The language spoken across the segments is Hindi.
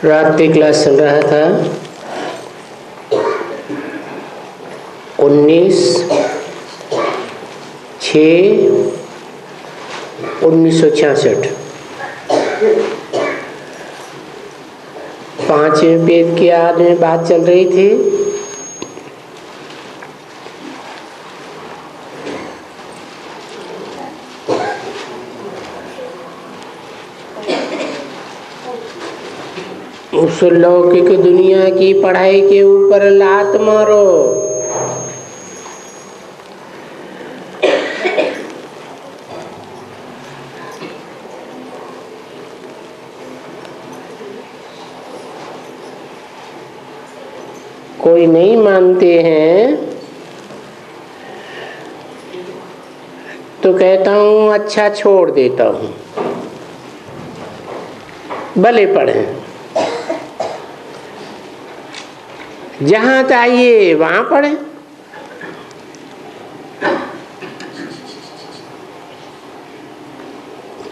रात की क्लास चल रहा था 19/6/1966। पांचवें पेज की आड़ में बात चल रही थी। उस लौकिक दुनिया की पढ़ाई के ऊपर लात मारो। कोई नहीं मानते हैं तो कहता हूं अच्छा छोड़ देता हूं, भले पढ़ें। जहां चाहिए वहां पढ़ें।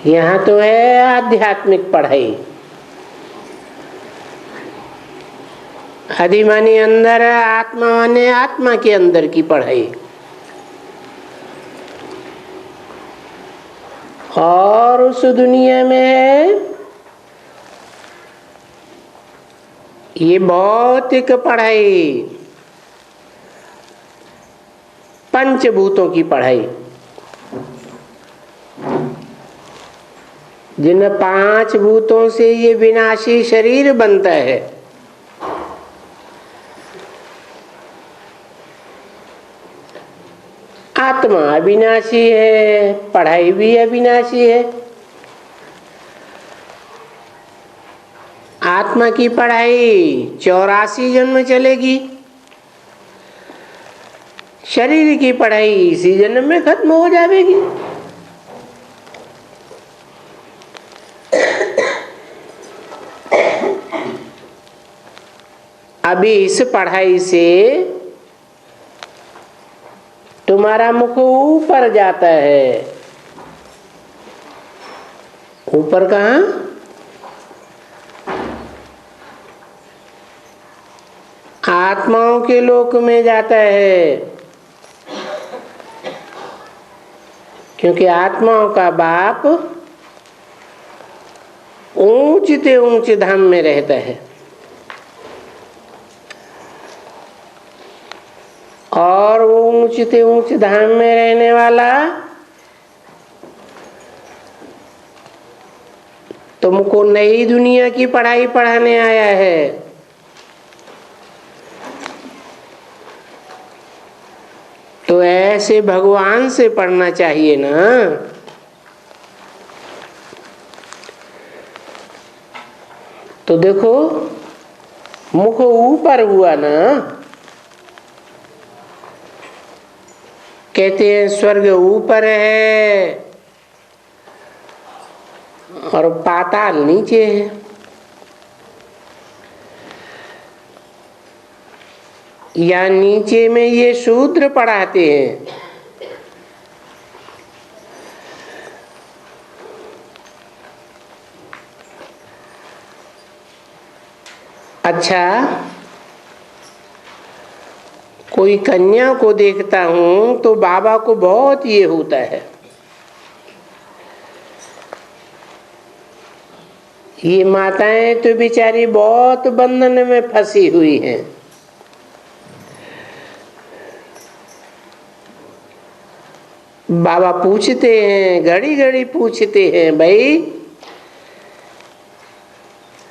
यहाँ तो है आध्यात्मिक पढ़ाई। अधिमानी अंदर, आत्मा माने आत्मा के अंदर की पढ़ाई। और उस दुनिया में है ये भौतिक पढ़ाई, पंचभूतों की पढ़ाई। जिन पांच भूतों से ये विनाशी शरीर बनता है, आत्मा अविनाशी है, पढ़ाई भी अविनाशी है। आत्मा की पढ़ाई 84 जन्म चलेगी, शरीर की पढ़ाई इसी जन्म में खत्म हो जाएगी। अभी इस पढ़ाई से तुम्हारा मुख ऊपर जाता है। ऊपर कहाँ? आत्माओं के लोक में जाता है, क्योंकि आत्माओं का बाप ऊंचे ऊंचे धाम में रहता है और वो ऊंचे ऊंचे धाम में रहने वाला तुमको नई दुनिया की पढ़ाई पढ़ाने आया है। तो ऐसे भगवान से पढ़ना चाहिए ना। तो देखो मुख ऊपर हुआ ना। कहते हैं स्वर्ग ऊपर है और पाताल नीचे है। या नीचे में ये शूद्र पढ़ाते हैं। अच्छा, कोई कन्या को देखता हूं तो बाबा को बहुत ये होता है, ये माताएं तो बेचारी बहुत बंधन में फंसी हुई हैं। बाबा पूछते हैं, घड़ी घड़ी पूछते हैं, भाई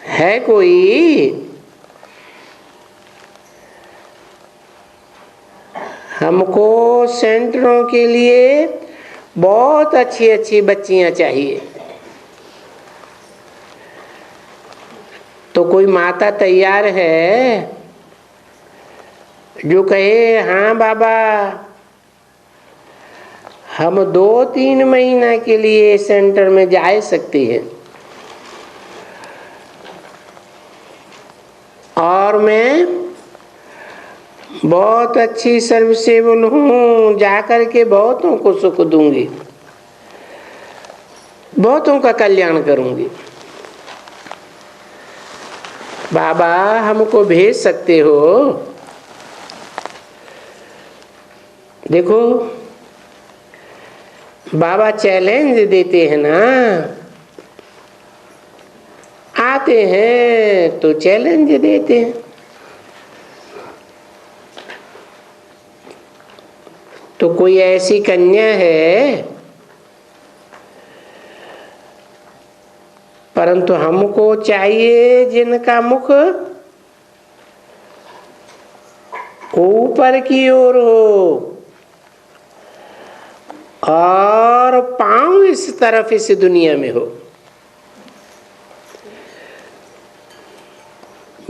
है कोई? हमको सेंटरों के लिए बहुत अच्छी अच्छी बच्चियां चाहिए। तो कोई माता तैयार है जो कहे हाँ बाबा, हम 2-3 महीना के लिए सेंटर में जा सकते हैं और मैं बहुत अच्छी सर्विसेबल हूँ, जाकर के बहुतों को सुख दूंगी, बहुतों का कल्याण करूंगी। बाबा हमको भेज सकते हो? देखो बाबा चैलेंज देते हैं ना, आते हैं तो चैलेंज देते हैं। तो कोई ऐसी कन्या है, परंतु हमको चाहिए जिनका मुख ऊपर की ओर हो और पांव इस तरफ इस दुनिया में हो।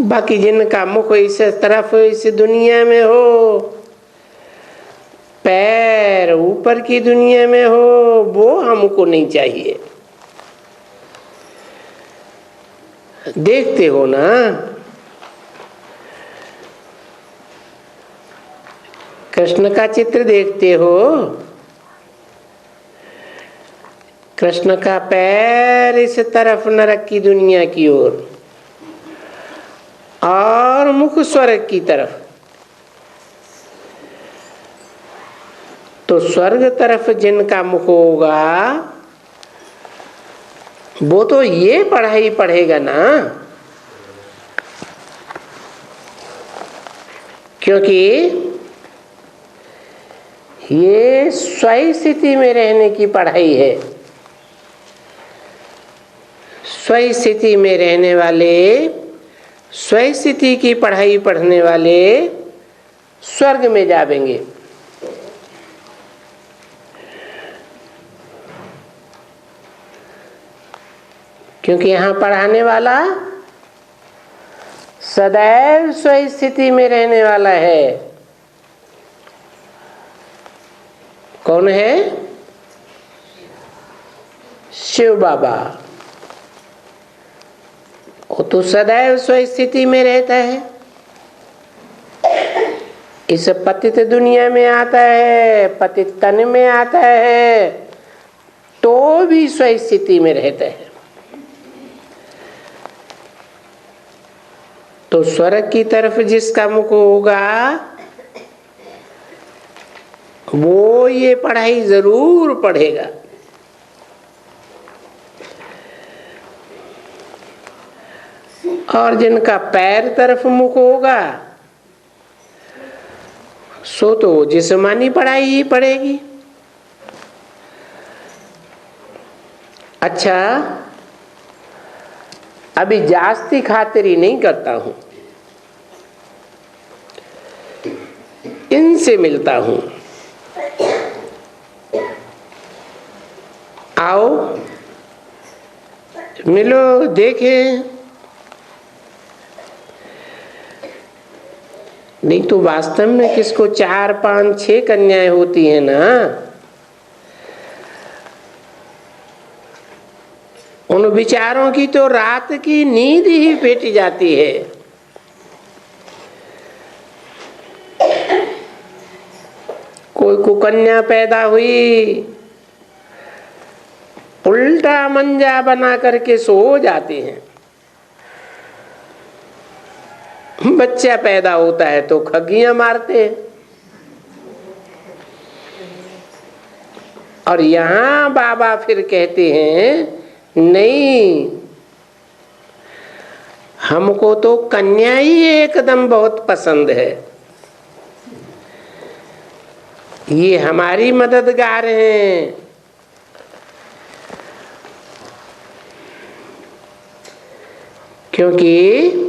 बाकी जिनका मुख इस तरफ इस दुनिया में हो, पैर ऊपर की दुनिया में हो, वो हमको नहीं चाहिए। देखते हो ना, कृष्ण का चित्र देखते हो, कृष्ण का पैर इस तरफ नरक की दुनिया की ओर और मुख स्वर्ग की तरफ। तो स्वर्ग तरफ जिनका मुख होगा वो तो ये पढ़ाई पढ़ेगा ना, क्योंकि ये स्वयं स्थिति में रहने की पढ़ाई है। स्वयं स्थिति में रहने वाले, स्वयं स्थिति की पढ़ाई पढ़ने वाले स्वर्ग में जाएंगे। क्योंकि यहाँ पढ़ाने वाला सदैव स्वयं स्थिति में रहने वाला है। कौन है? शिव बाबा। वो तो सदैव स्वयं स्थिति में रहता है। इस पतित दुनिया में आता है, पतित तन में आता है, तो भी स्वयं स्थिति में रहता है। तो स्वर्ग की तरफ जिसका मुख होगा वो ये पढ़ाई जरूर पढ़ेगा। और जिनका पैर तरफ मुख होगा सो तो वो जिस्मानी पढ़ाई ही पढ़ेगी। अच्छा, अभी जास्ती खातिरी नहीं करता हूं, इनसे मिलता हूं। आओ मिलो, देखें। नहीं तो वास्तव में किसको 4 5 6 कन्याएं होती हैं ना, उन विचारों की तो रात की नींद ही फेट जाती है। कोई को कन्या पैदा हुई, उल्टा मंजा बना करके सो जाते हैं। बच्चा पैदा होता है तो खगियां मारते हैं। और यहां बाबा फिर कहते हैं नहीं, हमको तो कन्या ही एकदम बहुत पसंद है। ये हमारी मददगार हैं। क्योंकि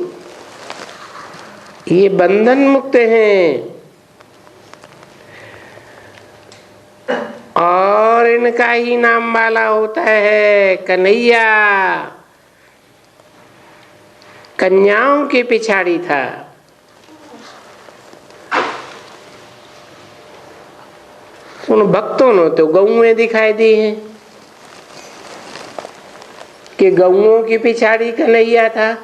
ये बंधन मुक्त हैं और इनका ही नाम वाला होता है कन्हैया। कन्याओं के पिछाड़ी था। उन भक्तों ने तो गौएं दिखाई दी हैं कि गौओं की पिछाड़ी कन्हैया था।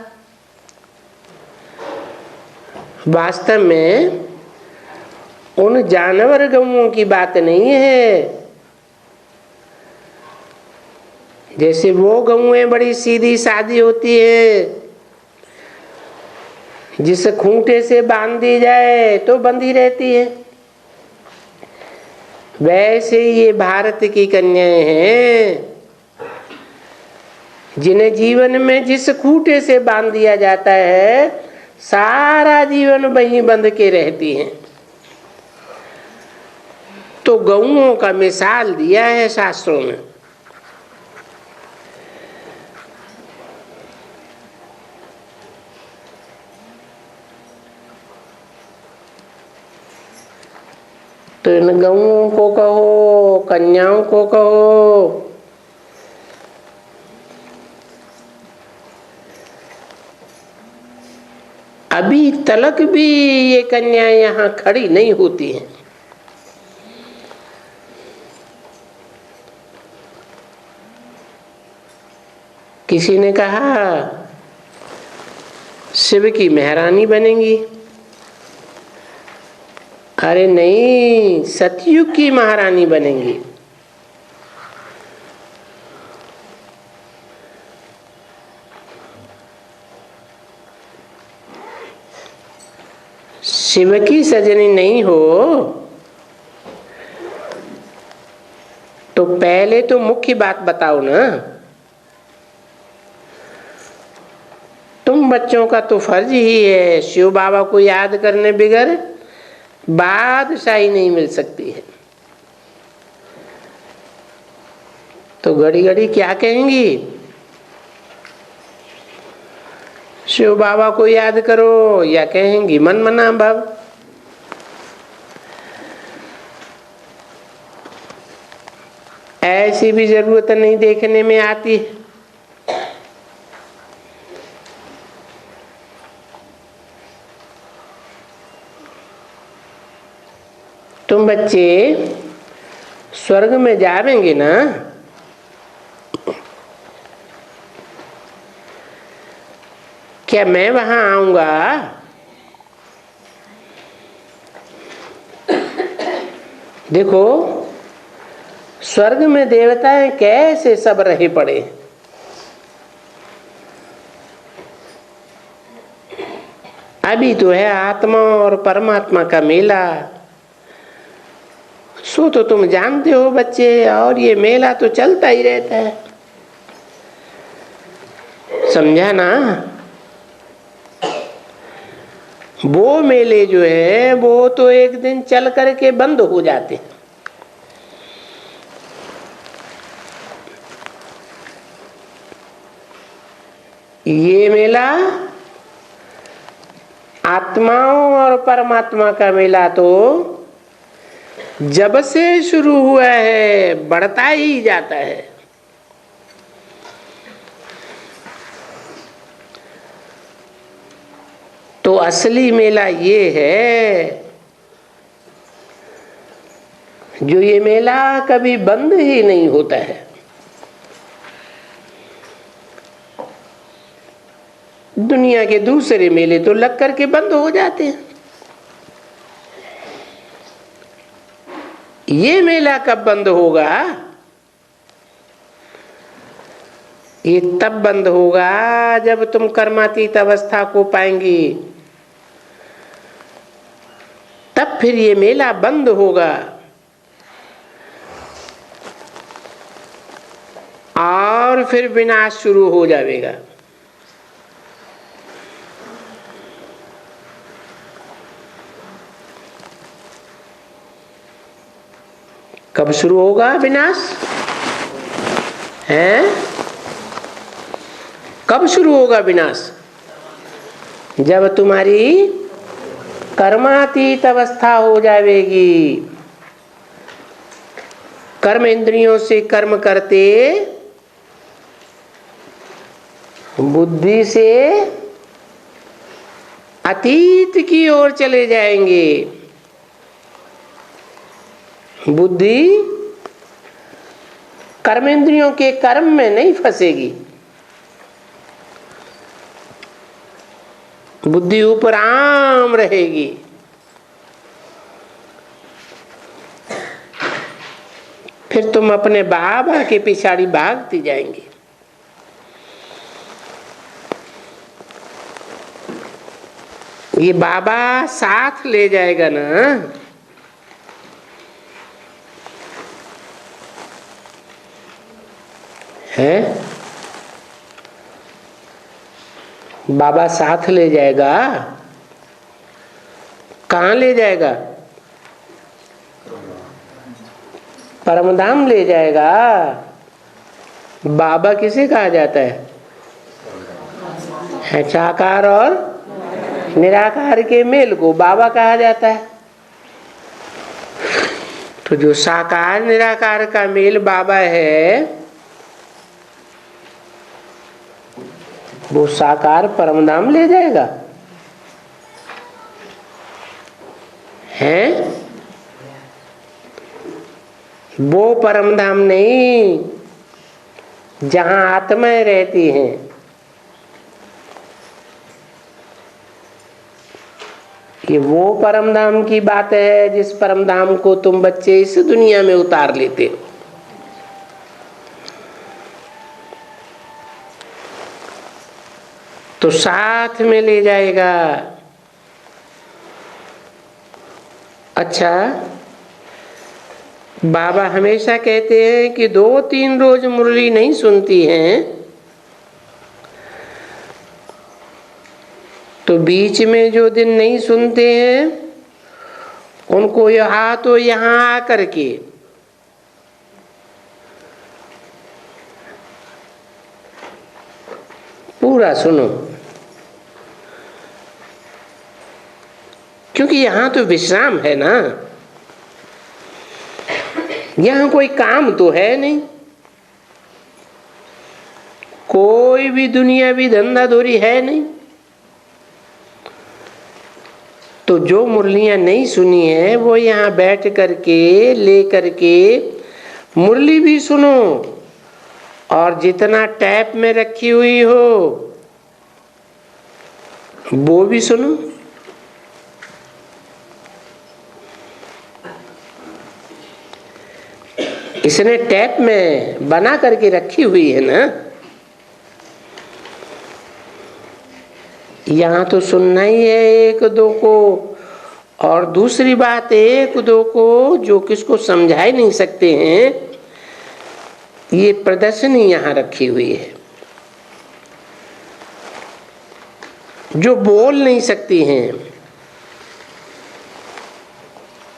वास्तव में उन जानवर गौओं की बात नहीं है। जैसे वो गौएं बड़ी सीधी सादी होती है, जिस खूंटे से बांध दी जाए तो बंधी रहती है। वैसे ये भारत की कन्याएं हैं जिन्हें जीवन में जिस खूंटे से बांध दिया जाता है सारा जीवन वहीं बंध के रहती हैं। तो गऊओं का मिसाल दिया है शास्त्रों में। तो इन गऊओं को कहो, कन्याओं को कहो, अभी तलक भी ये कन्याएं यहाँ खड़ी नहीं होती हैं। किसी ने कहा शिव की महारानी बनेंगी। अरे नहीं, सतयुग की महारानी बनेंगी। शिव की सजनी नहीं हो तो पहले तो मुख्य बात बताओ ना। तुम बच्चों का तो फर्ज ही है शिव बाबा को याद करने बिगर बादशाही नहीं मिल सकती है। तो घड़ी घड़ी क्या कहेंगी, शिव बाबा को याद करो, या कहेंगी मन मना भाव। ऐसी भी जरूरत नहीं देखने में आती है। तुम बच्चे स्वर्ग में जावेंगे ना, क्या मैं वहां आऊंगा? देखो स्वर्ग में देवताएं कैसे सब रहे पड़े। अभी तो है आत्मा और परमात्मा का मेला, सो तो तुम जानते हो बच्चे, और ये मेला तो चलता ही रहता है। समझा ना? वो मेले जो है वो तो एक दिन चल करके बंद हो जाते हैं। ये मेला आत्माओं और परमात्मा का मेला तो जब से शुरू हुआ है बढ़ता ही जाता है। तो असली मेला ये है, जो ये मेला कभी बंद ही नहीं होता है। दुनिया के दूसरे मेले तो लग करके बंद हो जाते हैं। ये मेला कब बंद होगा? ये तब बंद होगा जब तुम कर्मातीत अवस्था को पाएंगी, तब फिर ये मेला बंद होगा और फिर विनाश शुरू हो जाएगा। कब शुरू होगा विनाश? हैं? कब शुरू होगा विनाश? जब तुम्हारी कर्मातीत अवस्था हो जाएगी। कर्म इंद्रियों से कर्म करते बुद्धि से अतीत की ओर चले जाएंगे। बुद्धि कर्मेंद्रियों के कर्म में नहीं फंसेगी। बुद्धि ऊपर आम रहेगी। फिर तुम अपने बाबा के पिछाड़ी भागती जाएंगी। ये बाबा साथ ले जाएगा ना, है बाबा साथ ले जाएगा। कहाँ ले जाएगा? परमधाम ले जाएगा। बाबा किसे कहा जाता है साकार और निराकार के मेल को बाबा कहा जाता है। तो जो साकार निराकार का मेल बाबा है, वो साकार परमधाम ले जाएगा, है वो परमधाम नहीं जहां आत्माएं रहती हैं। ये वो परमधाम की बात है जिस परमधाम को तुम बच्चे इस दुनिया में उतार लेते हो। तो साथ में ले जाएगा। अच्छा, बाबा हमेशा कहते हैं कि 2-3 रोज मुरली नहीं सुनती हैं तो बीच में जो दिन नहीं सुनते हैं उनको यहाँ तो यहाँ आकर के पूरा सुनो, क्योंकि यहाँ तो विश्राम है ना, यहाँ कोई काम तो है नहीं, कोई भी दुनियावी धंधा धोरी है नहीं। तो जो मुरलियां नहीं सुनी है वो यहाँ बैठ करके ले करके मुरली भी सुनो और जितना टैप में रखी हुई हो वो भी सुनो। इसने टैप में बना करके रखी हुई है ना, यहाँ तो सुनना ही है एक दो को। और दूसरी बात, एक दो को जो किसको समझा ही नहीं सकते हैं, ये प्रदर्शनी यहाँ रखी हुई है। जो बोल नहीं सकती हैं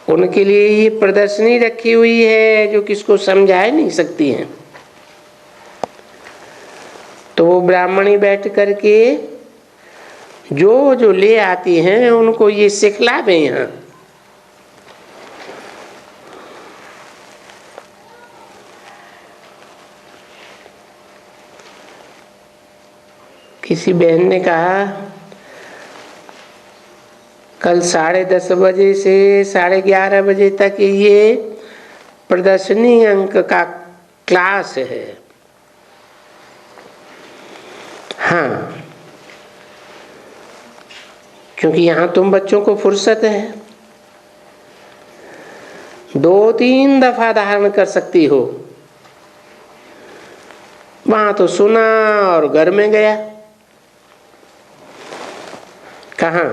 उनके लिए ये प्रदर्शनी रखी हुई है जो किसको समझा ही नहीं सकती हैं। तो वो ब्राह्मणी बैठ करके जो जो ले आती हैं उनको ये सिखला दें। यहाँ किसी बहन ने कहा कल 10:30 बजे से 11:30 बजे तक ये प्रदर्शनी अंक का क्लास है। हाँ, क्योंकि यहाँ तुम बच्चों को फुर्सत है, 2-3 दफा धारण कर सकती हो। वहां तो सुना और घर में गया। कहाँ?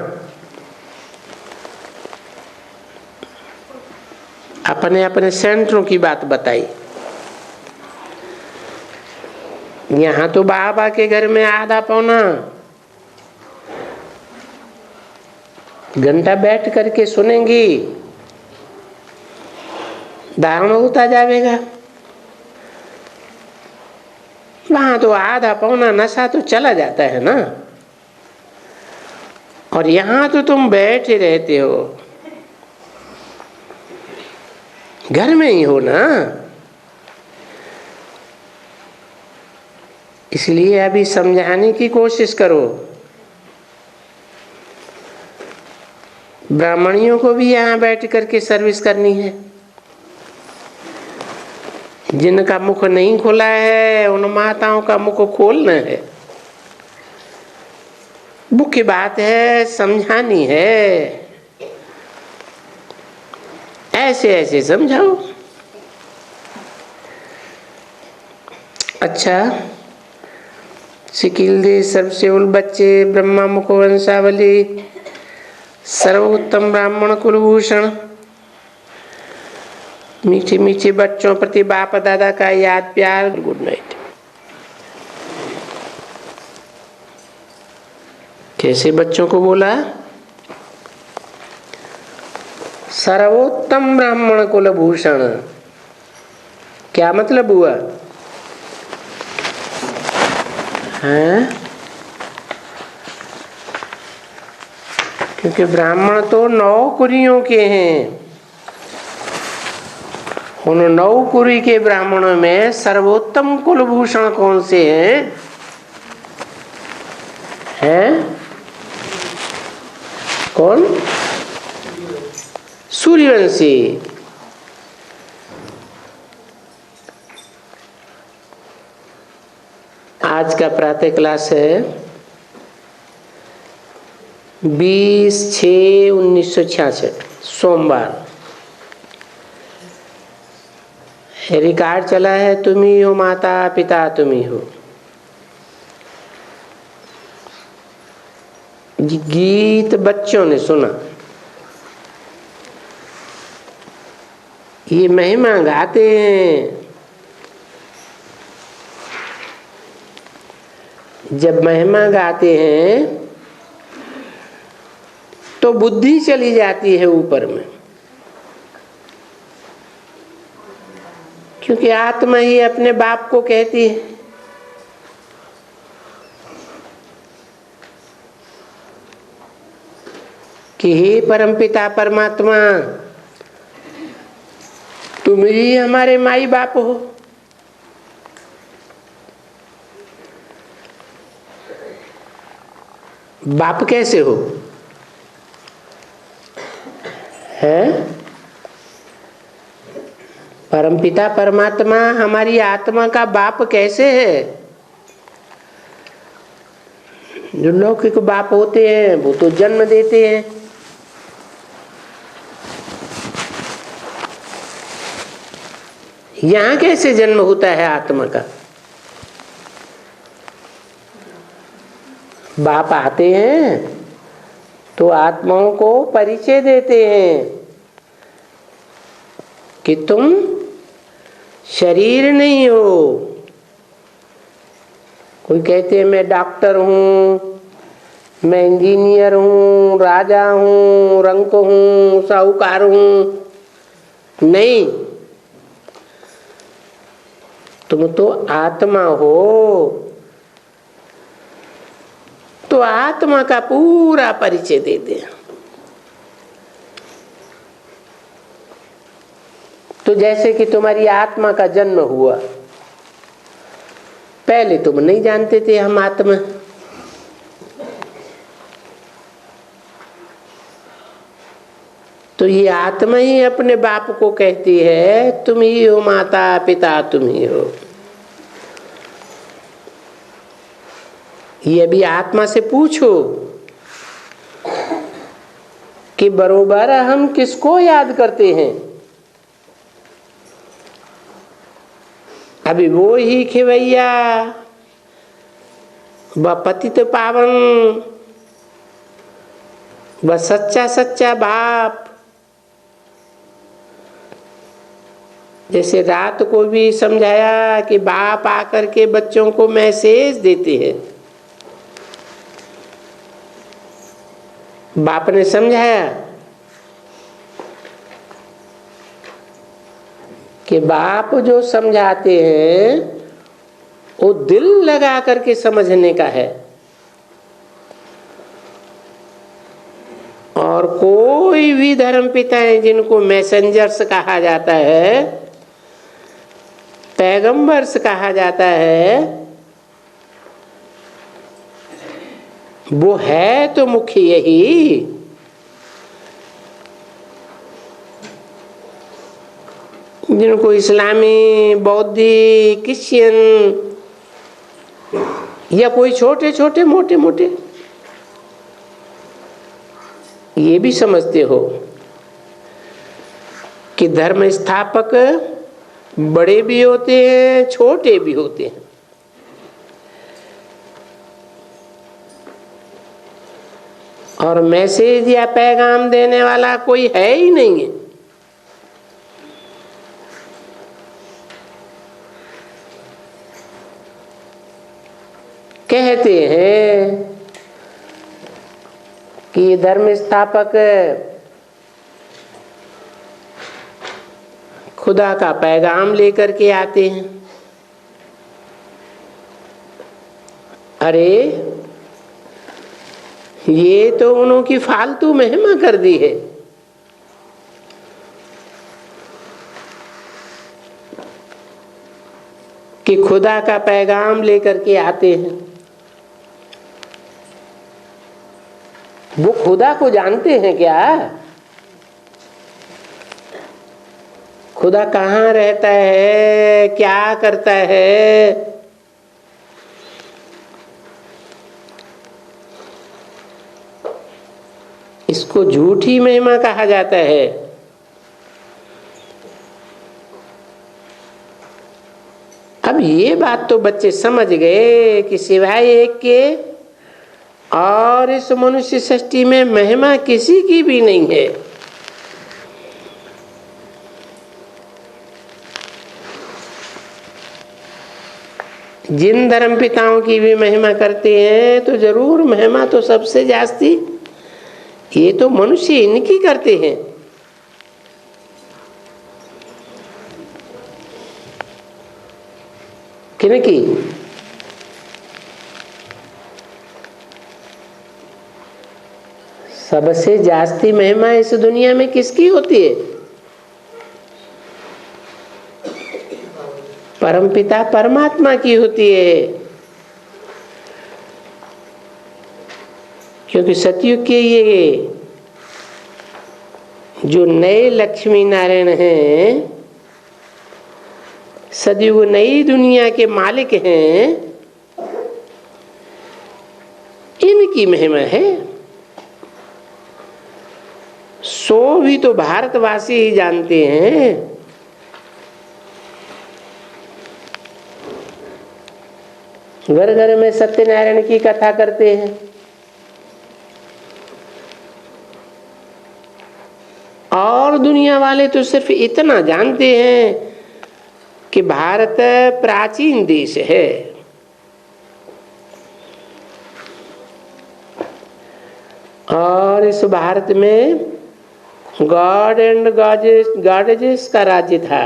अपने अपने सेंटरों की बात बताई। यहाँ तो बाबा के घर में आधा पौना घंटा बैठ करके सुनेंगी, धारण होता जाएगा। वहां तो आधा पौना नशा तो चला जाता है ना। और यहाँ तो तुम बैठे रहते हो, घर में ही हो ना। इसलिए अभी समझाने की कोशिश करो। ब्राह्मणियों को भी यहाँ बैठ करके सर्विस करनी है। जिनका मुख नहीं खुला है उन माताओं का मुख खोलना है। मुख्य बात है समझानी है, ऐसे ऐसे समझाओ। अच्छा, सिकिल दे सबसे उल बच्चे ब्रह्मा मुख वंशावली सर्वोत्तम ब्राह्मण कुलभूषण। मीठे मीठे बच्चों प्रति बाप दादा का याद प्यार। Good night. कैसे बच्चों को बोला? सर्वोत्तम ब्राह्मण कुलभूषण। क्या मतलब हुआ? हैं? क्योंकि ब्राह्मण तो 9 कुरियों के हैं। उन 9 कुरी के ब्राह्मणों में सर्वोत्तम कुलभूषण कौन से हैं? हैं? कौन? सूर्यवंशी। आज का प्रातः क्लास है 20/6/1966 सोमवार। रिकॉर्ड चला है तुम ही हो माता पिता तुम ही हो। गीत बच्चों ने सुना। ये महिमा गाते हैं। जब महिमा गाते हैं तो बुद्धि चली जाती है ऊपर में, क्योंकि आत्मा ही अपने बाप को कहती है कि हे परमपिता परमात्मा, तुम ही हमारे माई बाप हो। बाप कैसे हो? हैं? परमपिता परमात्मा हमारी आत्मा का बाप कैसे है? जो लौकिक बाप होते हैं वो तो जन्म देते हैं। यहाँ कैसे जन्म होता है आत्मा का? बाप आते हैं तो आत्माओं को परिचय देते हैं कि तुम शरीर नहीं हो। कोई कहते हैं मैं डॉक्टर हूँ, मैं इंजीनियर हूँ, राजा हूँ, रंक हूँ, साहूकार हूँ। नहीं, तुम तो आत्मा हो। तो आत्मा का पूरा परिचय दे दे। तो जैसे कि तुम्हारी आत्मा का जन्म हुआ, पहले तुम नहीं जानते थे हम आत्मा। तो ये आत्मा ही अपने बाप को कहती है तुम ही हो माता पिता तुम ही हो। ये भी आत्मा से पूछो कि बरोबर हम किसको याद करते हैं? अभी वो ही खेवैया, व पतित पावन, व सच्चा सच्चा बाप। जैसे रात को भी समझाया कि बाप आकर के बच्चों को मैसेज देते हैं। बाप ने समझाया कि बाप जो समझाते हैं वो दिल लगा करके समझने का है। और कोई भी धर्म पिता है जिनको मैसेंजर्स कहा जाता है, पैगंबर्स कहा जाता है, वो है तो मुख्य यही जिनको इस्लामी, बौद्धी, क्रिश्चियन या कोई छोटे छोटे मोटे मोटे ये भी समझते हो कि धर्म स्थापक बड़े भी होते हैं छोटे भी होते हैं। और मैसेज या पैगाम देने वाला कोई है ही नहीं है। कहते हैं कि धर्म स्थापक खुदा का पैगाम लेकर के आते हैं। अरे ये तो उन्होंने फालतू महिमा कर दी है। कि खुदा का पैगाम लेकर के आते हैं। वो खुदा को जानते हैं क्या? खुदा कहाँ रहता है, क्या करता है? इसको झूठी महिमा कहा जाता है। अब ये बात तो बच्चे समझ गए कि सिवाय एक के और इस मनुष्य सृष्टि में महिमा किसी की भी नहीं है। जिन धर्म पिताओं की भी महिमा करते हैं तो जरूर महिमा तो सबसे जास्ती ये तो मनुष्य इनकी करते हैं। किनकी? सबसे जास्ती महिमा इस दुनिया में किसकी होती है? परमपिता परमात्मा की होती है। क्योंकि सतयुग के ये जो नए लक्ष्मी नारायण हैं, सतयुग नई दुनिया के मालिक हैं, इनकी महिमा है। सो भी तो भारतवासी ही जानते हैं। घर घर में सत्यनारायण की कथा करते हैं और दुनिया वाले तो सिर्फ इतना जानते हैं कि भारत प्राचीन देश है और इस भारत में गॉड एंड गॉडेजेस का राज्य था,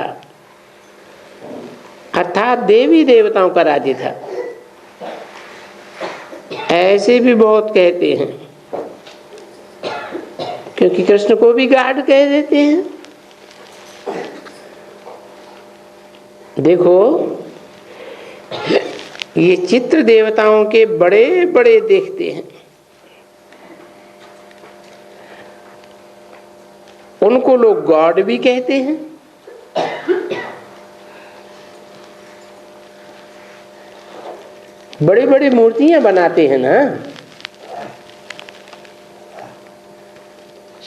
अर्थात देवी देवताओं का राज्य था। ऐसे भी बहुत कहते हैं, क्योंकि कृष्ण को भी गॉड कह देते हैं। देखो ये चित्र देवताओं के बड़े बड़े देखते हैं, उनको लोग गॉड भी कहते हैं। बड़ी बड़ी मूर्तियां बनाते हैं ना,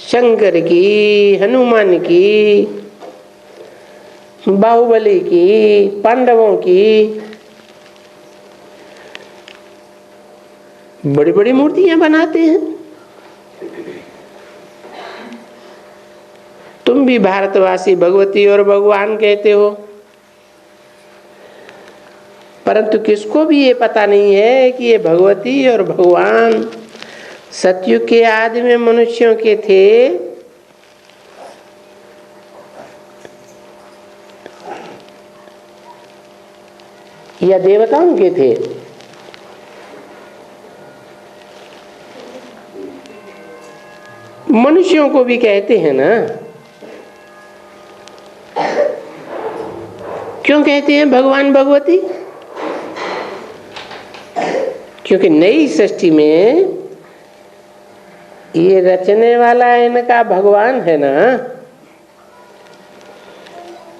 शंकर की, हनुमान की, बाहुबली की, पांडवों की, बड़ी बड़ी मूर्तियां बनाते हैं। तुम भी भारतवासी भगवती और भगवान कहते हो, परंतु किसको भी ये पता नहीं है कि ये भगवती और भगवान सतयुग के आदि में मनुष्यों के थे या देवताओं के थे। मनुष्यों को भी कहते हैं ना। क्यों कहते हैं भगवान भगवती? क्योंकि नई सृष्टि में ये रचने वाला इनका भगवान है ना,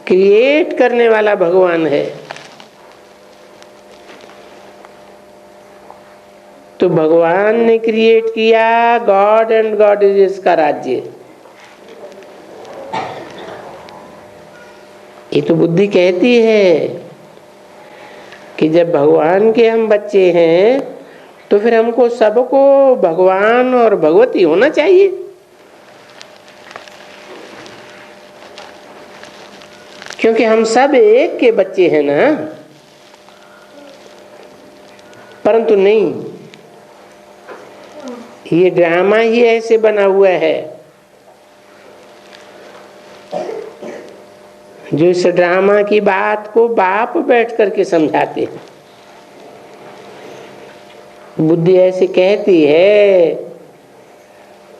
क्रिएट करने वाला भगवान है। तो भगवान ने क्रिएट किया गॉड एंड गॉडेजेस का राज्य। ये तो बुद्धि कहती है कि जब भगवान के हम बच्चे हैं तो फिर हमको सबको भगवान और भगवती होना चाहिए। क्योंकि हम सब एक के बच्चे हैं ना। परंतु नहीं, ये ड्रामा ही ऐसे बना हुआ है जो इस ड्रामा की बात को बाप बैठ करके समझाते हैं। बुद्धि ऐसे कहती है,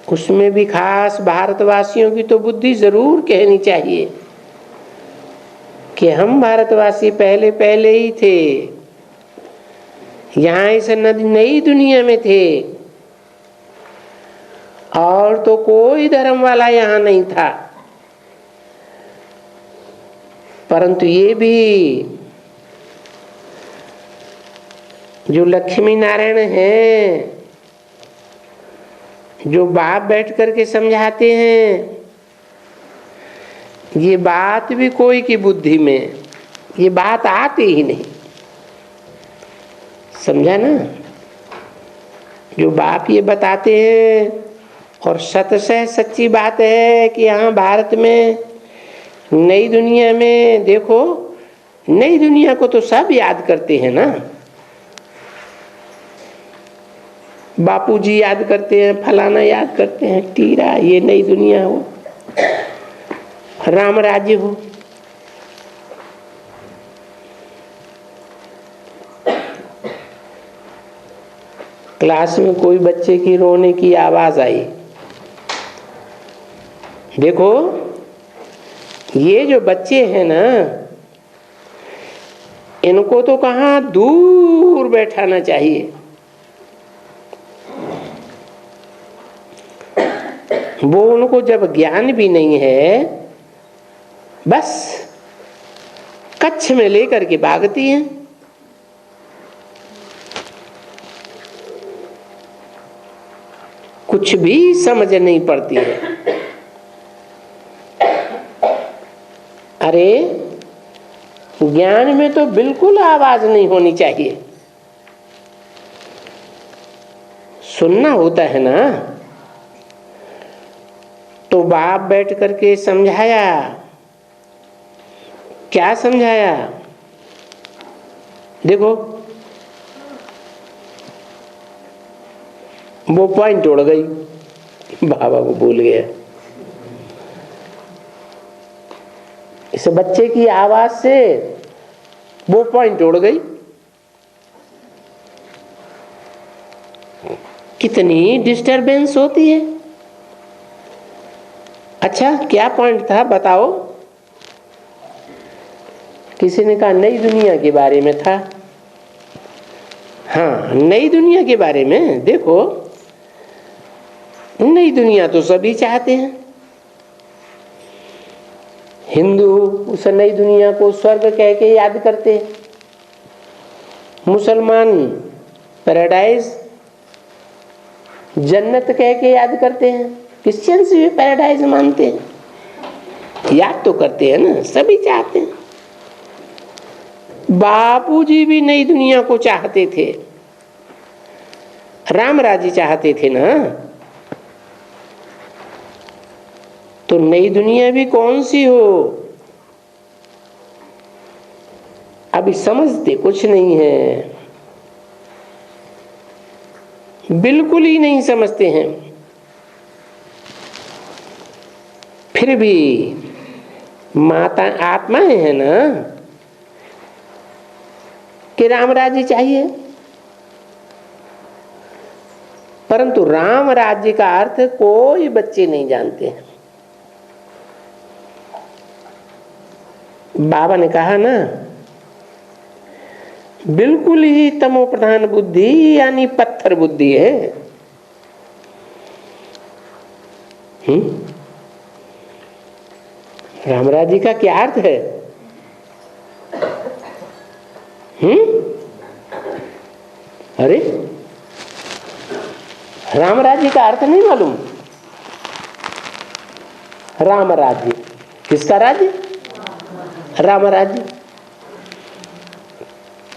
उसमें भी खास भारतवासियों की तो बुद्धि जरूर कहनी चाहिए कि हम भारतवासी पहले पहले ही थे, यहाँ इस नई दुनिया में थे और तो कोई धर्म वाला यहाँ नहीं था। परंतु ये भी जो लक्ष्मी नारायण हैं, जो बाप बैठ करके समझाते हैं, ये बात भी कोई की बुद्धि में ये बात आती ही नहीं। समझा ना? जो बाप ये बताते हैं और सतसह सच्ची बात है कि यहाँ भारत में नई दुनिया में देखो, नई दुनिया को तो सब याद करते हैं ना। बापूजी याद करते हैं, फलाना याद करते हैं, टीरा, ये नई दुनिया हो, राम राज्य हो। क्लास में कोई बच्चे की रोने की आवाज आई, देखो ये जो बच्चे हैं ना, इनको तो कहाँ दूर बैठाना चाहिए। वो उनको जब ज्ञान भी नहीं है, बस कच्छ में लेकर के भागती हैं। कुछ भी समझ नहीं पड़ती है। अरे ज्ञान में तो बिल्कुल आवाज नहीं होनी चाहिए, सुनना होता है ना। तो बाप बैठ करके समझाया, क्या समझाया? देखो वो पॉइंट उड़ गई, बाबा को भूल गया। इस बच्चे की आवाज से वो पॉइंट उड़ गई। कितनी डिस्टरबेंस होती है। अच्छा क्या पॉइंट था बताओ? किसी ने कहा नई दुनिया के बारे में था। हाँ, नई दुनिया के बारे में। देखो नई दुनिया तो सभी चाहते हैं। हिंदू उस नई दुनिया को स्वर्ग कह के याद करते हैं, मुसलमान पैराडाइज जन्नत कह के याद करते हैं, क्रिश्चियंस भी पैराडाइज मानते हैं, याद तो करते हैं ना, सभी चाहते हैं। बापूजी भी नई दुनिया को चाहते थे, राम राज्य चाहते थे ना। तो नई दुनिया भी कौन सी हो, अभी समझते कुछ नहीं है, बिल्कुल ही नहीं समझते हैं। फिर भी माता आत्माएं हैं ना कि राम राज्य चाहिए। परंतु राम राज्य का अर्थ कोई बच्चे नहीं जानते हैं। बाबा ने कहा ना, बिल्कुल ही तमो प्रधान बुद्धि यानी पत्थर बुद्धि है। रामराज्य का क्या अर्थ है? अरे राम राज्य का अर्थ नहीं मालूम? राम राज्य, किसका राज्य? राम राज्य।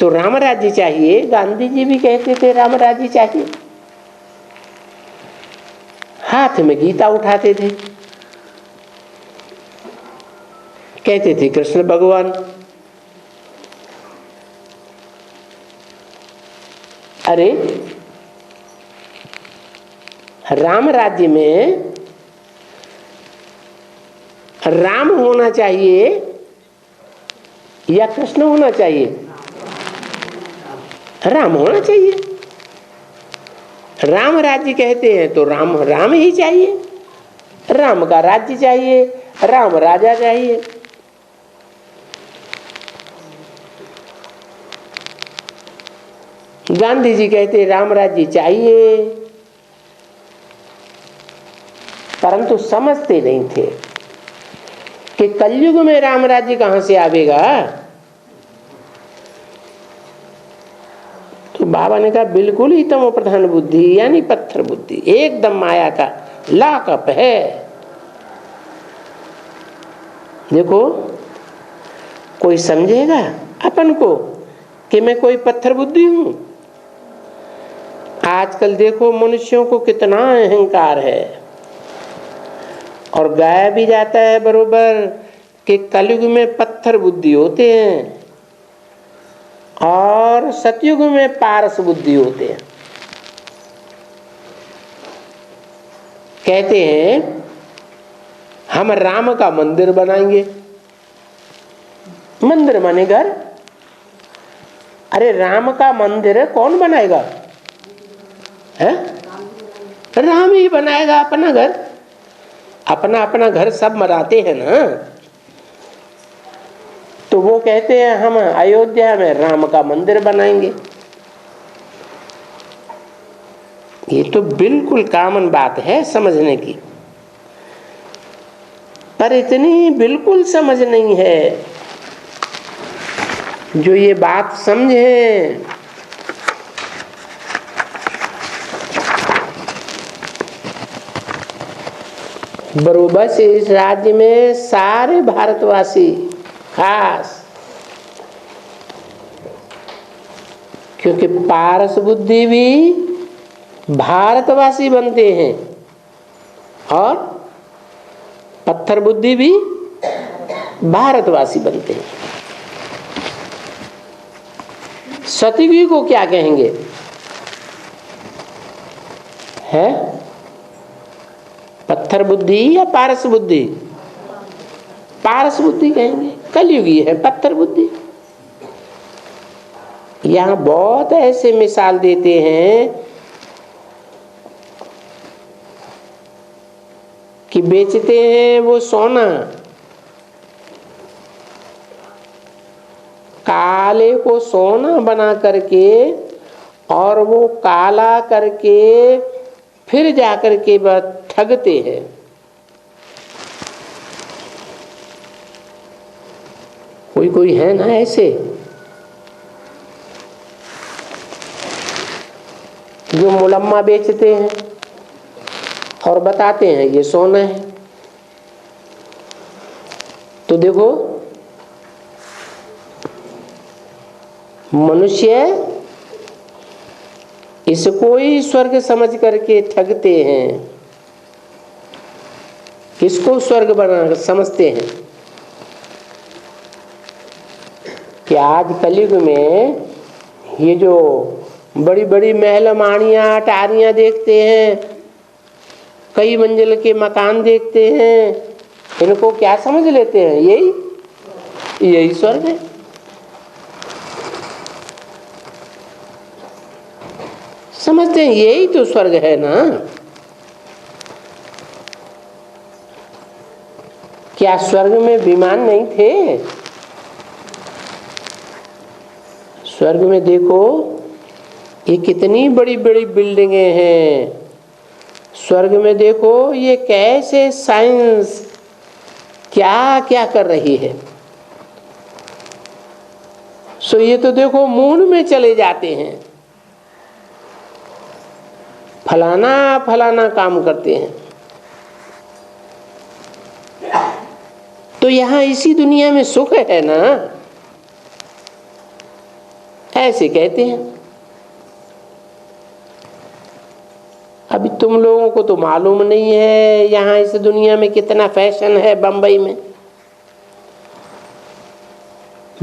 तो राम राज्य चाहिए। गांधी जी भी कहते थे राम राज्य चाहिए, हाथ में गीता उठाते थे, कहते थे कृष्ण भगवान। अरे राम राज्य में राम होना चाहिए या कृष्ण होना चाहिए? राम होना चाहिए। राम राज्य कहते हैं तो राम राम ही चाहिए, राम का राज्य चाहिए, राम राजा चाहिए। गांधी जी कहते राम राज्य चाहिए, परंतु समझते नहीं थे कि कलयुग में राम राज्य कहां से आवेगा। तो बाबा ने कहा बिल्कुल ही तमो प्रधान बुद्धि यानी पत्थर बुद्धि, एकदम माया का लाकअप है। देखो कोई समझेगा अपन को कि मैं कोई पत्थर बुद्धि हूं? आजकल देखो मनुष्यों को कितना अहंकार है, और गाया भी जाता है बरोबर कि कलयुग में पत्थर बुद्धि होते हैं और सतयुग में पारस बुद्धि होते हैं। कहते हैं हम राम का मंदिर बनाएंगे। मंदिर माने घर। अरे राम का मंदिर कौन बनाएगा? है राम ही बनाएगा अपना घर। अपना अपना घर सब मनाते हैं ना, तो वो कहते हैं हम अयोध्या में राम का मंदिर बनाएंगे। ये तो बिल्कुल कॉमन बात है समझने की, पर इतनी बिल्कुल समझ नहीं है। जो ये बात समझे बरोबर से इस राज्य में सारे भारतवासी खास, क्योंकि पारस बुद्धि भी भारतवासी बनते हैं और पत्थर बुद्धि भी भारतवासी बनते हैं। सतयुगी को क्या कहेंगे? है पत्थर बुद्धि या पारस बुद्धि? पारस बुद्धि कहेंगे। कलयुगी है पत्थर बुद्धि। यहां बहुत ऐसे मिसाल देते हैं कि बेचते हैं वो सोना, काले को सोना बना करके और वो काला करके फिर जाकर के ठगते हैं। कोई कोई है ना ऐसे जो मुलम्मा बेचते हैं और बताते हैं ये सोना है। तो देखो मनुष्य इसको ही स्वर्ग समझ करके ठगते हैं। किसको स्वर्ग बना समझते हैं कि आज कलयुग में ये जो बड़ी बड़ी महल माड़ियां अटारियां देखते हैं, कई मंजिल के मकान देखते हैं, इनको क्या समझ लेते हैं? यही स्वर्ग है। समझते हैं यही तो स्वर्ग है ना। क्या स्वर्ग में विमान नहीं थे? स्वर्ग में देखो ये कितनी बड़ी बड़ी बिल्डिंगें हैं। स्वर्ग में देखो ये कैसे साइंस क्या क्या कर रही है। सो ये तो देखो मून में चले जाते हैं, फलाना फलाना काम करते हैं। तो यहां इसी दुनिया में सुख है ना, ऐसे कहते हैं। अभी तुम लोगों को तो मालूम नहीं है यहाँ इस दुनिया में कितना फैशन है बंबई में।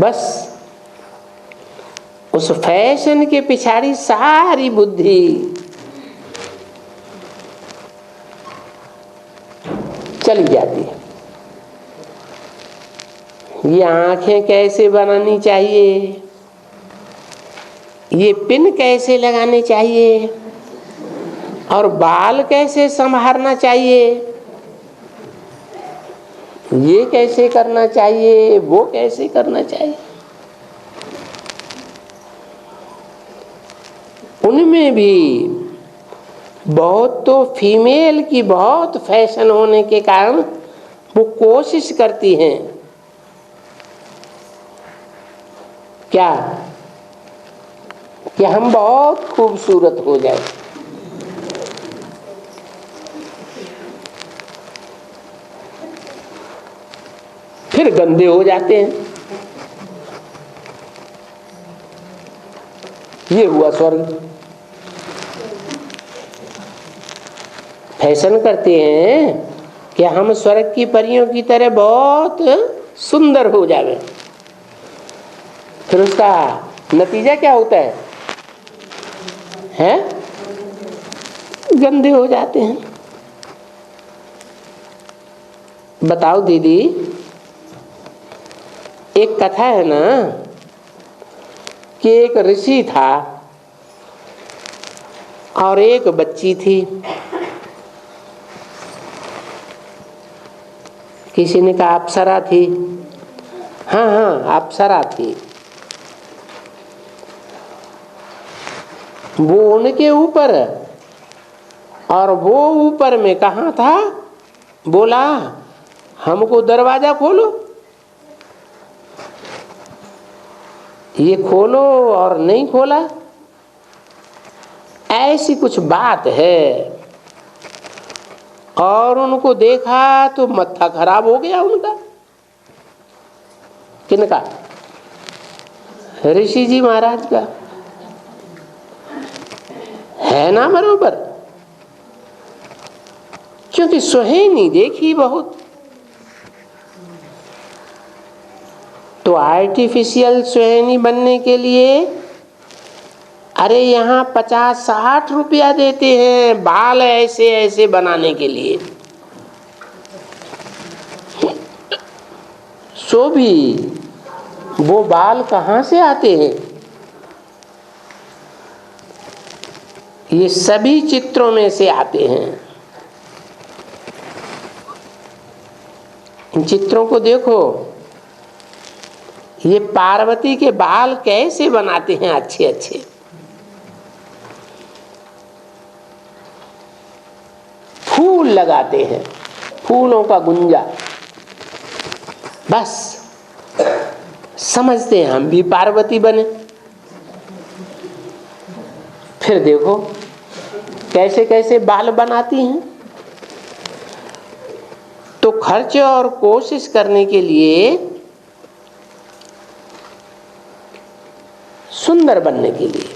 बस उस फैशन के पिछाड़ी सारी बुद्धि चली जाती है। ये आंखें कैसे बनानी चाहिए, ये पिन कैसे लगाने चाहिए, और बाल कैसे संभालना चाहिए, ये कैसे करना चाहिए, वो कैसे करना चाहिए। उनमें भी बहुत तो फीमेल की बहुत फैशन होने के कारण वो कोशिश करती हैं क्या कि हम बहुत खूबसूरत हो जाए। फिर गंदे हो जाते हैं। ये हुआ स्वर्ग। फैशन करते हैं कि हम स्वर्ग की परियों की तरह बहुत सुंदर हो जावे। फिर उसका नतीजा क्या होता है? गंदे हो जाते हैं। बताओ दीदी, एक कथा है ना कि एक ऋषि था और एक बच्ची थी। किसी ने कहा अप्सरा थी। हाँ अप्सरा थी। वो उनके ऊपर और वो ऊपर में कहाँ था? बोला हमको दरवाजा खोलो। ये खोलो और नहीं खोला। ऐसी कुछ बात है। और उनको देखा तो मत्था खराब हो गया उनका। किनका? ऋषि जी महाराज का। है ना बरोबर? क्योंकि सुहानी देखी बहुत। तो आर्टिफिशियल सुहानी बनने के लिए अरे यहाँ 50-60 रुपया देते हैं बाल ऐसे ऐसे बनाने के लिए। सो भी वो बाल कहाँ से आते हैं? ये सभी चित्रों में से आते हैं। इन चित्रों को देखो। ये पार्वती के बाल कैसे बनाते हैं अच्छे अच्छे। फूल लगाते हैं, फूलों का गुंजा। बस समझते हैं हम भी पार्वती बने। फिर देखो कैसे कैसे बाल बनाती हैं। तो खर्च और कोशिश करने के लिए, सुंदर बनने के लिए,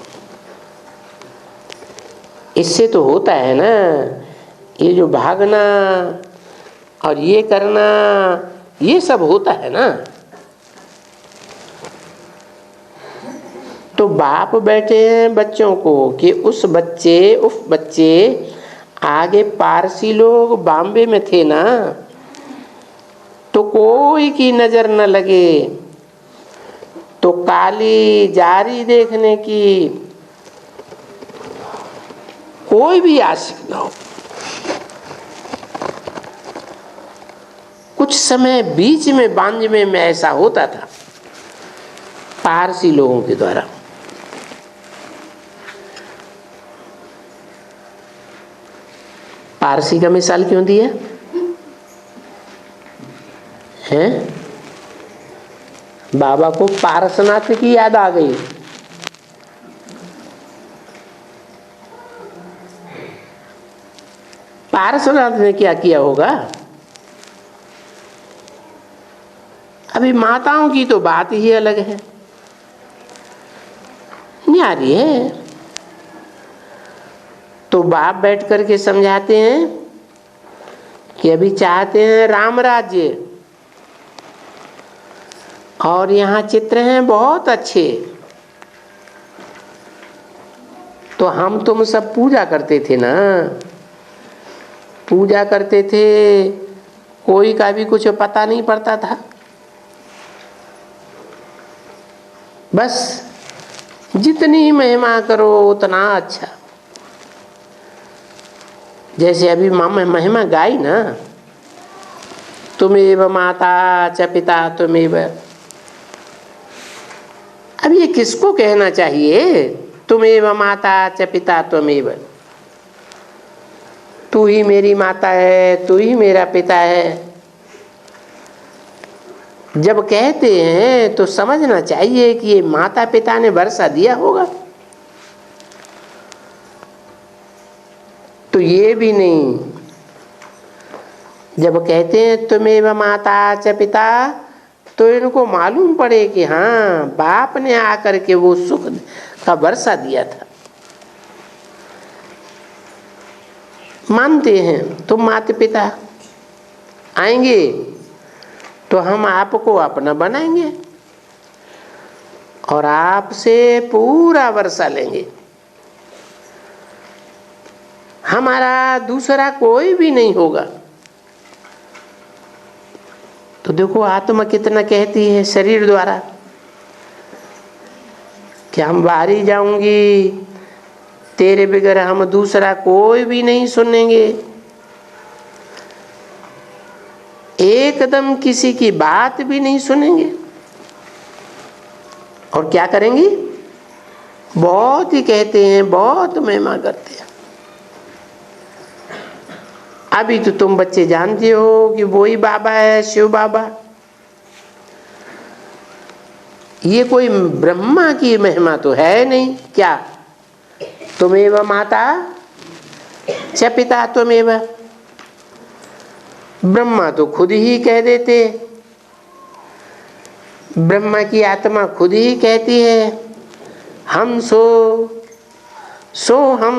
इससे तो होता है ना ये जो भागना और ये करना, ये सब होता है ना। तो बाप बैठे हैं बच्चों को कि उस बच्चे आगे पारसी लोग बॉम्बे में थे ना, तो कोई की नजर न लगे, तो काली जारी देखने की कोई भी आशिक न हो। कुछ समय बीच में बांझ में ऐसा होता था पारसी लोगों के द्वारा। पारसी का मिसाल क्यों दिया है? बाबा को पारसनाथ की याद आ गई। पारसनाथ ने क्या किया होगा? अभी माताओं की तो बात ही अलग है। आ रही है। तो बाप बैठ करके समझाते हैं कि अभी चाहते हैं राम राज्य, और यहाँ चित्र हैं बहुत अच्छे। तो हम तुम सब पूजा करते थे ना, पूजा करते थे, कोई का भी कुछ पता नहीं पड़ता था। बस जितनी महिमा करो उतना अच्छा। जैसे अभी महिमा गाई ना, तुमेव माता च पिता तुमेव। अब ये किसको कहना चाहिए? तुमेव माता च पिता तुमेव। तू ही मेरी माता है, तू ही मेरा पिता है। जब कहते हैं तो समझना चाहिए कि ये माता पिता ने वर्षा दिया होगा। तो ये भी नहीं। जब कहते हैं तुमेव माता च पिता, तो इनको मालूम पड़े कि हाँ, बाप ने आकर के वो सुख का वर्षा दिया था। मानते हैं तुम माता पिता आएंगे तो हम आपको अपना बनाएंगे और आपसे पूरा वर्षा लेंगे। हमारा दूसरा कोई भी नहीं होगा। तो देखो आत्मा कितना कहती है शरीर द्वारा कि हम बाहरी जाऊंगी, तेरे बगैर हम दूसरा कोई भी नहीं सुनेंगे। एकदम किसी की बात भी नहीं सुनेंगे। और क्या करेंगी? बहुत ही कहते हैं, बहुत महिमा करते हैं। अभी तो तुम बच्चे जानते हो कि वो ही बाबा है, शिव बाबा। ये कोई ब्रह्मा की महिमा तो है नहीं। क्या? तुमेव माता च पिता तुमेव। ब्रह्मा तो खुद ही कह देते, ब्रह्मा की आत्मा खुद ही कहती है हम सो हम।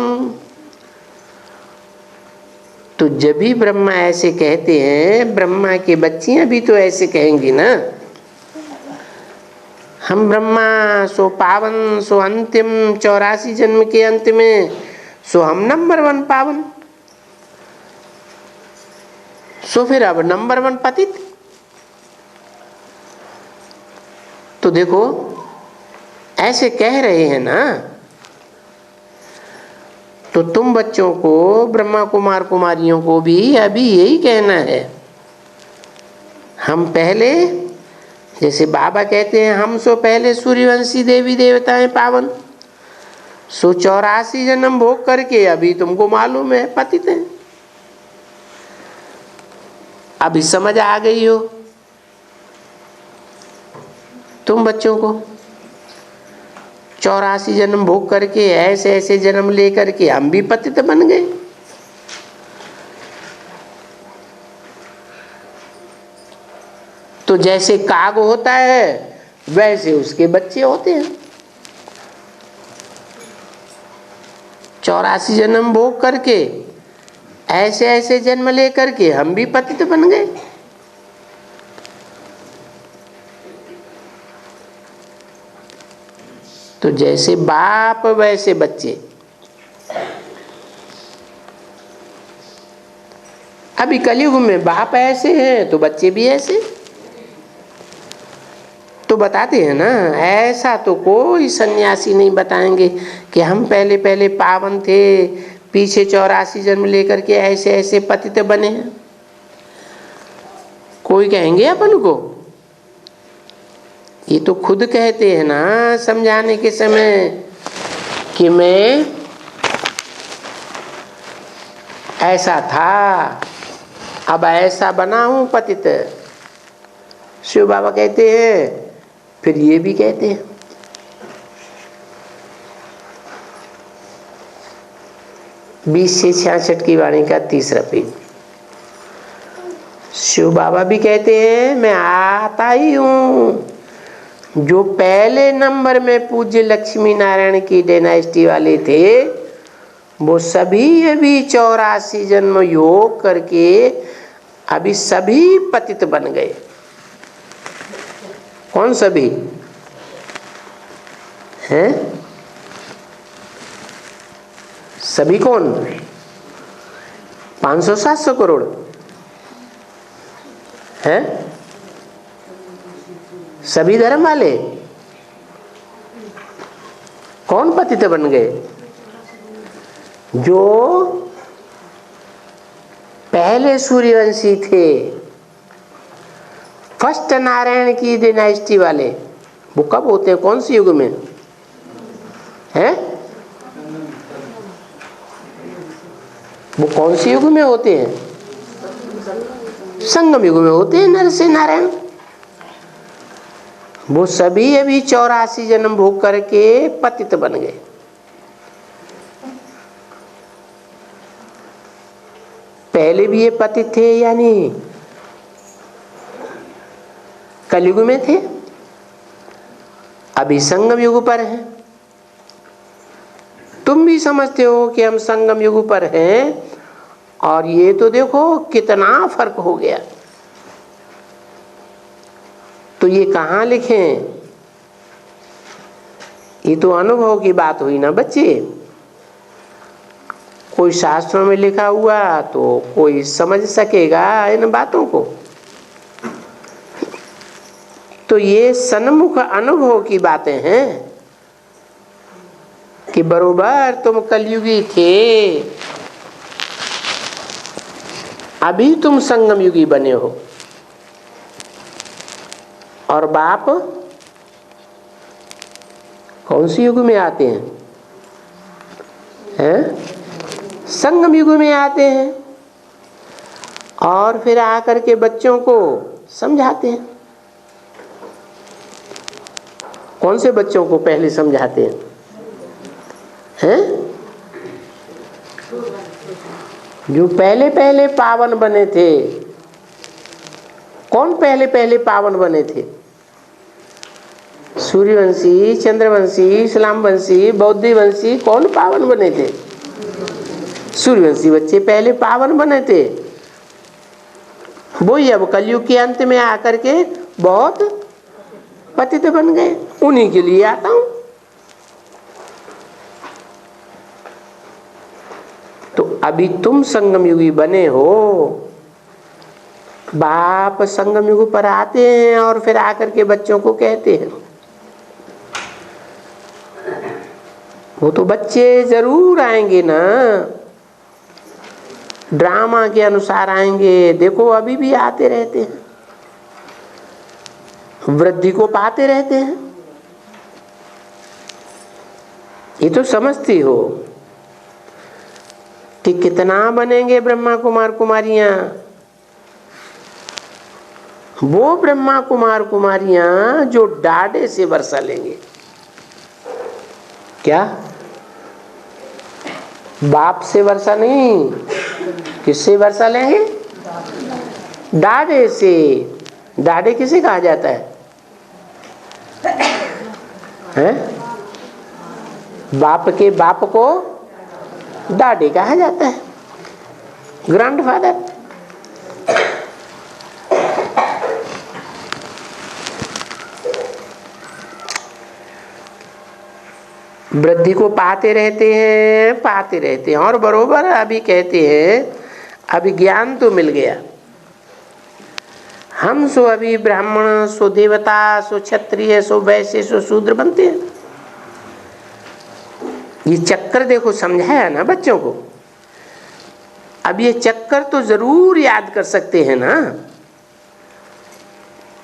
तो जब भी ब्रह्मा ऐसे कहते हैं, ब्रह्मा की बच्चियां भी तो ऐसे कहेंगी ना, हम ब्रह्मा सो पावन, सो अंतिम 84 जन्म के अंत में, सो हम नंबर 1 पावन, सो फिर अब नंबर 1 पतित। तो देखो ऐसे कह रहे हैं ना। तो तुम बच्चों को, ब्रह्मा कुमार कुमारियों को भी अभी यही कहना है। हम पहले, जैसे बाबा कहते हैं हम सो पहले सूर्यवंशी देवी देवताएं पावन, सो 84 जन्म भोग करके अभी तुमको मालूम है पतित हैं। अभी समझ आ गई हो तुम बच्चों को। 84 जन्म भोग करके, ऐसे ऐसे जन्म लेकर के हम भी पतित बन गए। तो जैसे काग होता है वैसे उसके बच्चे होते हैं। 84 जन्म भोग करके, ऐसे ऐसे जन्म लेकर के हम भी पतित बन गए। तो जैसे बाप वैसे बच्चे। अभी कलयुग में बाप ऐसे हैं तो बच्चे भी ऐसे। तो बताते हैं ना, ऐसा तो कोई सन्यासी नहीं बताएंगे कि हम पहले पहले पावन थे, पीछे 84 जन्म लेकर के ऐसे ऐसे पतित बने हैं। कोई कहेंगे अपन को? ये तो खुद कहते हैं ना समझाने के समय कि मैं ऐसा था, अब ऐसा बना हूं पतित। शिव बाबा कहते हैं, फिर ये भी कहते हैं। बीस से 66 की वाणी का 3रा पेज। शिव बाबा भी कहते हैं मैं आता ही हूं, जो पहले नंबर में पूज्य लक्ष्मी नारायण की डायनेस्टी वाले थे, वो सभी अभी 84 जन्म योग करके अभी सभी पतित बन गए। कौन सभी हैं? सभी कौन? 500-700 करोड़ हैं? सभी धर्म वाले कौन पतित बन गए? जो पहले सूर्यवंशी थे, फर्स्ट नारायण की डायनेस्टी वाले। वो कब होते हैं, कौन से युग में हैं? वो कौन से युग में होते हैं? संगम युग में होते हैं नर से नारायण। वो सभी अभी 84 जन्म भोग करके पतित बन गए। पहले भी ये पतित थे या नहीं? कलयुग में थे, अभी संगम युग पर हैं। तुम भी समझते हो कि हम संगम युग पर हैं, और ये तो देखो कितना फर्क हो गया। तो ये कहाँ लिखें? ये तो अनुभव की बात हुई ना बच्चे। कोई शास्त्रों में लिखा हुआ तो कोई समझ सकेगा इन बातों को। तो ये सन्मुख अनुभव की बातें हैं कि बरोबर तुम कलयुगी थे, अभी तुम संगम युगी बने हो। और बाप कौन सी युग में आते हैं? संगम युग में आते हैं, और फिर आकर के बच्चों को समझाते हैं। कौन से बच्चों को पहले समझाते हैं? जो पहले पहले पावन बने थे। कौन पहले पहले पावन बने थे? सूर्यवंशी, चंद्रवंशी, इस्लामवंशी, बौद्धि वंशी, कौन पावन बने थे? सूर्यवंशी बच्चे पहले पावन बने थे। वही अब कलयुग के अंत में आकर के बहुत पतित बन गए। उन्हीं के लिए आता हूं। तो अभी तुम संगम युगी बने हो। बाप संगम युग पर आते हैं और फिर आकर के बच्चों को कहते हैं। वो तो बच्चे जरूर आएंगे ना, ड्रामा के अनुसार आएंगे। देखो अभी भी आते रहते हैं, वृद्धि को पाते रहते हैं। ये तो समझती हो कि कितना बनेंगे ब्रह्मा कुमार कुमारियां। वो ब्रह्मा कुमार कुमारियां जो डाढ़े से वर्षा लेंगे। क्या? बाप से वर्षा नहीं, किससे वर्षा लेंगे? डाढ़े से। डाढ़े किसे कहा जाता है? बाप के बाप को डाढ़े कहा जाता है, ग्रैंडफादर। वृद्धि को पाते रहते हैं और बरोबर अभी कहते हैं अभी ज्ञान तो मिल गया। हम सो अभी ब्राह्मण, सो देवता, सो क्षत्रिय, सो वैश्य, सो शूद्र बनते हैं। ये चक्कर देखो समझाया ना बच्चों को। अब ये चक्कर तो जरूर याद कर सकते हैं ना।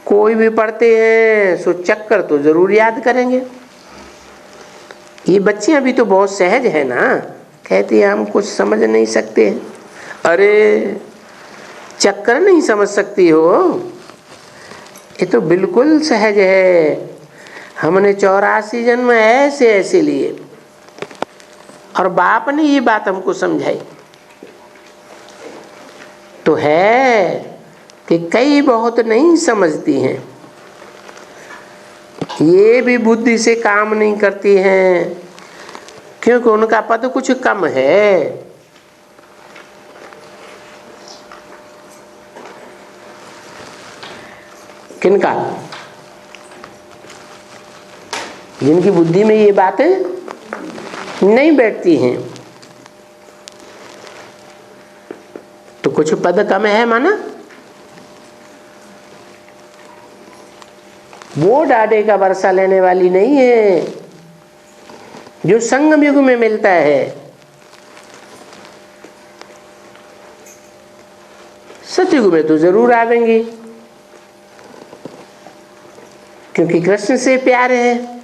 कोई भी पढ़ते हैं सो चक्कर तो जरूर याद करेंगे। ये बच्चे अभी तो बहुत सहज है ना, कहते हैं हम कुछ समझ नहीं सकते। अरे चक्कर नहीं समझ सकती हो, ये तो बिल्कुल सहज है। हमने 84 जन्म ऐसे ऐसे लिए और बाप ने ये बात हमको समझाई। तो है कि कई बहुत नहीं समझती हैं। ये भी बुद्धि से काम नहीं करती हैं, क्योंकि उनका पद कुछ कम है। किनका? जिनकी बुद्धि में ये बातें नहीं बैठती हैं। तो कुछ पद कम है माना, वो डाढ़े का वर्षा लेने वाली नहीं है जो संगम युग में मिलता है। सतयुग में तो जरूर आवेंगी, क्योंकि कृष्ण से प्यार है।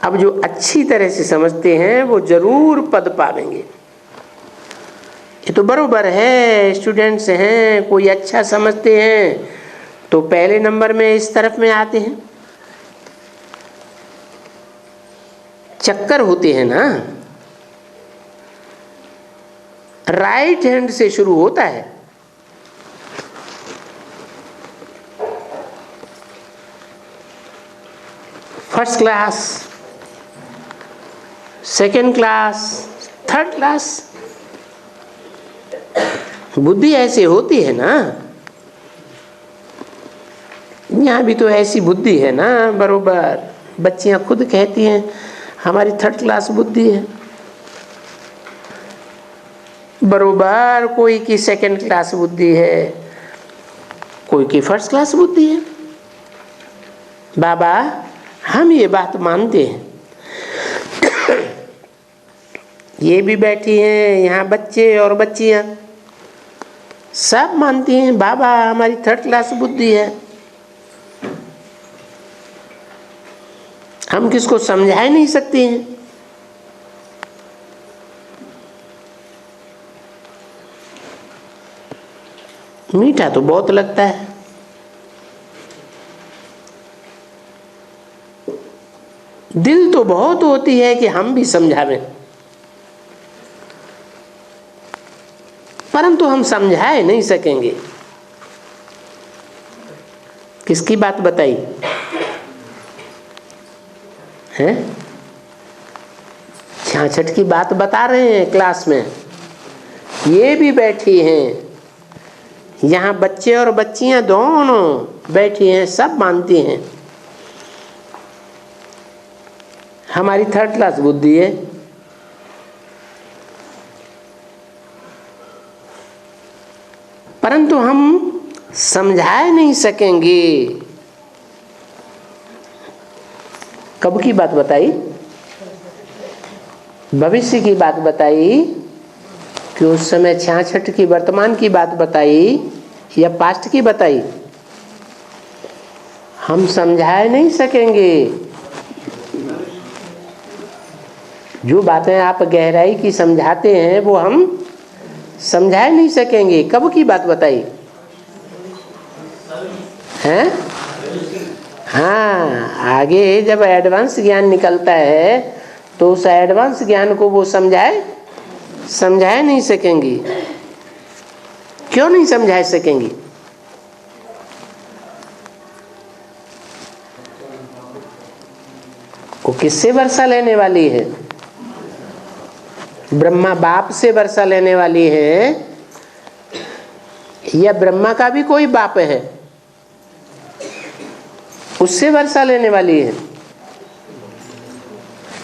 अब जो अच्छी तरह से समझते हैं वो जरूर पद पावेंगे। ये तो बरोबर है, स्टूडेंट्स हैं, कोई अच्छा समझते हैं तो पहले नंबर में इस तरफ में आते हैं। चक्कर होते हैं ना, राइट हैंड से शुरू होता है। First class, second class, third class, बुद्धि ऐसे होती है ना। यहाँ भी तो ऐसी बुद्धि है ना, बरोबर। बच्चियां खुद कहती हैं हमारी थर्ड क्लास बुद्धि है। बरोबर, कोई की सेकंड क्लास बुद्धि है, कोई की फर्स्ट क्लास बुद्धि है। बाबा हम ये बात मानते हैं। ये भी बैठी हैं यहाँ, बच्चे और बच्चियां सब मानती हैं बाबा हमारी थर्ड क्लास बुद्धि है। हम किसको समझा नहीं सकते हैं। मीठा तो बहुत लगता है, दिल तो बहुत होती है कि हम भी समझावें, परंतु हम समझाए नहीं सकेंगे। किसकी बात बताई है? 66 की बात बता रहे हैं क्लास में। ये भी बैठी हैं यहाँ, बच्चे और बच्चियां दोनों बैठी हैं, सब मानती हैं हमारी थर्ड क्लास बुद्धि है। परंतु हम समझा नहीं सकेंगे। कब की बात बताई? भविष्य की बात बताई कि उस समय 66 की वर्तमान की बात बताई या पास्ट की बताई? हम समझा नहीं सकेंगे। जो बातें आप गहराई की समझाते हैं वो हम समझा नहीं सकेंगे। कब की बात बताई हैं? हाँ, आगे जब एडवांस ज्ञान निकलता है तो उस एडवांस ज्ञान को वो समझा नहीं सकेंगी। क्यों नहीं समझा सकेंगी? वो किससे वर्षा लेने वाली है? ब्रह्मा बाप से वर्षा लेने वाली है या ब्रह्मा का भी कोई बाप है उससे वर्षा लेने वाली है?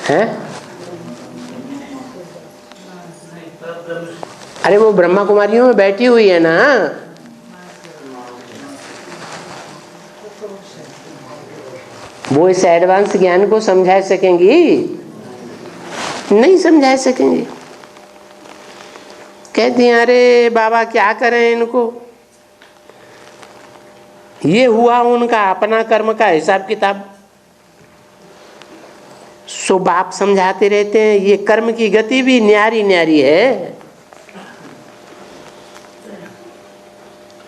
हैं? अरे वो ब्रह्मा कुमारियों में बैठी हुई है ना, वो इस एडवांस ज्ञान को समझा सकेंगी? नहीं समझा सकेंगी। कहती हैं अरे बाबा क्या करें इनको, ये हुआ उनका अपना कर्म का हिसाब किताब। सो बाप समझाते रहते हैं ये कर्म की गति भी न्यारी न्यारी है।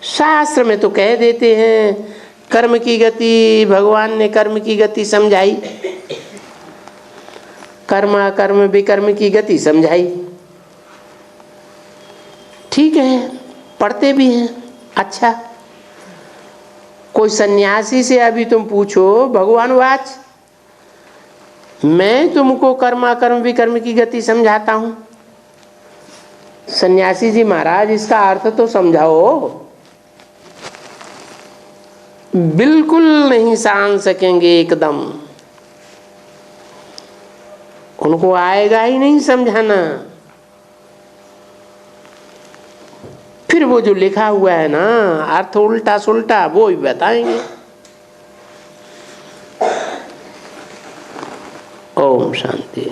शास्त्र में तो कह देते हैं कर्म की गति, भगवान ने कर्म की गति समझाई, कर्म अकर्म विकर्म की गति समझाई। ठीक है, पढ़ते भी हैं, अच्छा। कोई सन्यासी से अभी तुम पूछो, भगवान वाच मैं तुमको कर्मा कर्म विकर्म की गति समझाता हूं। सन्यासी जी महाराज इसका अर्थ तो समझाओ। बिल्कुल नहीं जान सकेंगे एकदम, उनको आएगा ही नहीं समझाना। फिर वो जो लिखा हुआ है ना अर्थ उल्टा सुल्टा वो भी बताएंगे। ओम शांति।